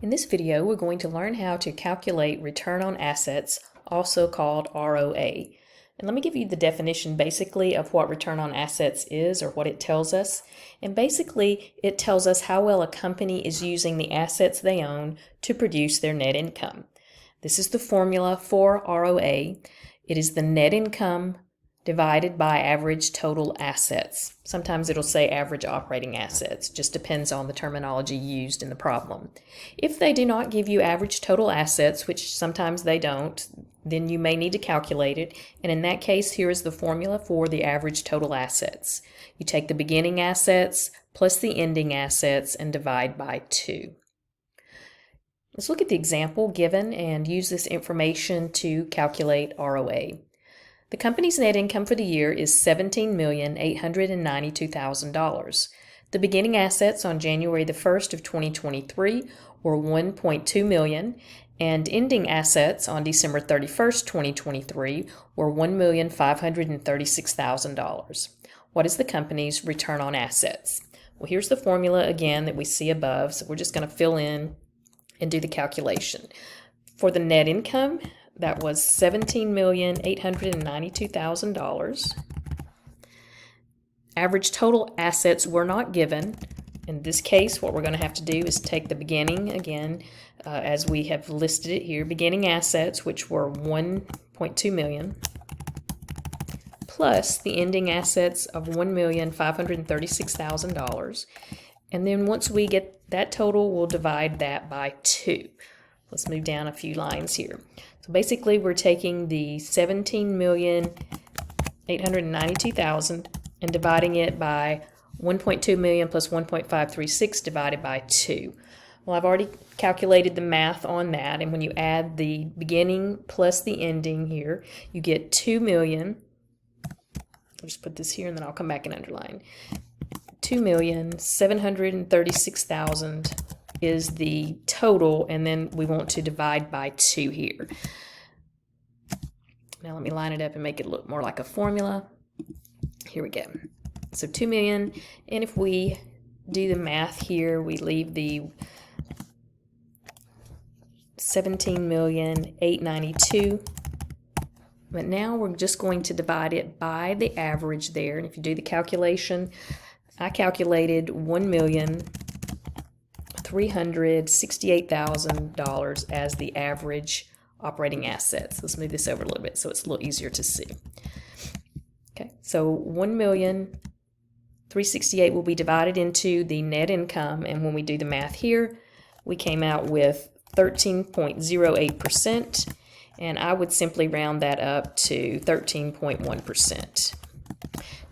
In this video, we're going to learn how to calculate return on assets, also called ROA. And let me give you the definition basically of what return on assets is or what it tells us. And basically, it tells us how well a company is using the assets they own to produce their net income. This is the formula for ROA. It is the net income divided by average total assets. Sometimes it'll say average operating assets, just depends on the terminology used in the problem. If they do not give you average total assets, which sometimes they don't, then you may need to calculate it, and in that case, here is the formula for the average total assets. You take the beginning assets plus the ending assets and divide by 2. Let's look at the example given and use this information to calculate ROA. The company's net income for the year is $17,892,000. The beginning assets on January the 1st of 2023 were $1.2 million, and ending assets on December 31st, 2023 were $1,536,000. What is the company's return on assets? Well, here's the formula again that we see above, so we're just going to fill in and do the calculation. For the net income, that was $17,892,000. Average total assets were not given. In this case, what we're going to have to do is take the beginning again, as we have listed it here, beginning assets, which were $1.2 million, plus the ending assets of $1,536,000. And then once we get that total, we'll divide that by 2. Let's move down a few lines here. So basically, we're taking the $17,892,000 and dividing it by 1.2 million plus 1.536 divided by 2. Well, I've already calculated the math on that, and when you add the beginning plus the ending here, you get 2 million. I'll just put this here and then I'll come back and underline. 2,736,000 is the total, and then we want to divide by 2 here. Now let me line it up and make it look more like a formula. Here we go. So 2 million, and if we do the math here, we leave the 17,892,000. But now we're just going to divide it by the average there, and if you do the calculation, I calculated $1,368,000 as the average operating assets. Let's move this over a little bit so it's a little easier to see. Okay, so $1,368,000 will be divided into the net income, and when we do the math here, we came out with 13.08%, and I would simply round that up to 13.1%.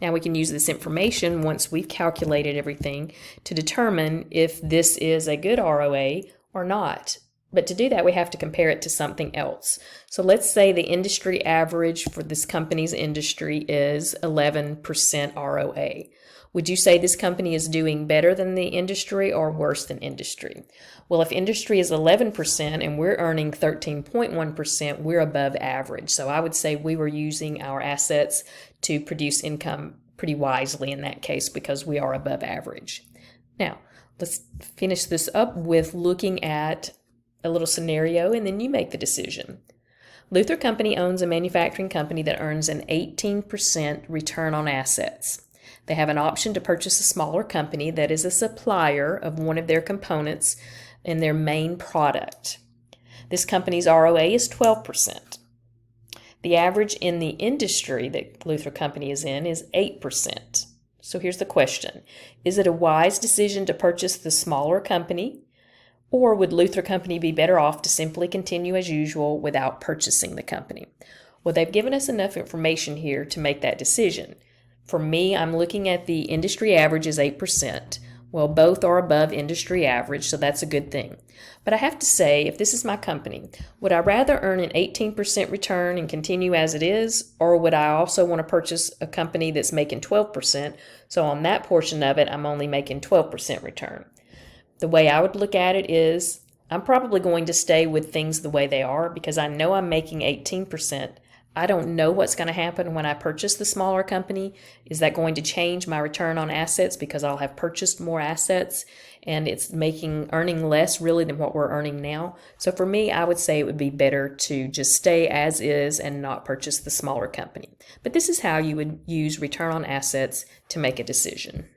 Now we can use this information once we've calculated everything to determine if this is a good ROA or not. But to do that, we have to compare it to something else. So let's say the industry average for this company's industry is 11% ROA. Would you say this company is doing better than the industry or worse than industry? Well, if industry is 11% and we're earning 13.1%, we're above average. So I would say we were using our assets to produce income pretty wisely in that case because we are above average. Now, let's finish this up with looking at a little scenario, and then you make the decision. Luther Company owns a manufacturing company that earns an 18% return on assets. They have an option to purchase a smaller company that is a supplier of one of their components in their main product. This company's ROA is 12%. The average in the industry that Luther Company is in is 8%. So here's the question. Is it a wise decision to purchase the smaller company, or would Luther Company be better off to simply continue as usual without purchasing the company? Well, they've given us enough information here to make that decision. For me, I'm looking at the industry average is 8%. Well, both are above industry average, so that's a good thing. But I have to say, if this is my company, would I rather earn an 18% return and continue as it is, or would I also want to purchase a company that's making 12%, so on that portion of it, I'm only making 12% return? The way I would look at it is, I'm probably going to stay with things the way they are because I know I'm making 18%. I don't know what's going to happen when I purchase the smaller company. Is that going to change my return on assets because I'll have purchased more assets and it's earning less really than what we're earning now? So for me, I would say it would be better to just stay as is and not purchase the smaller company. But this is how you would use return on assets to make a decision.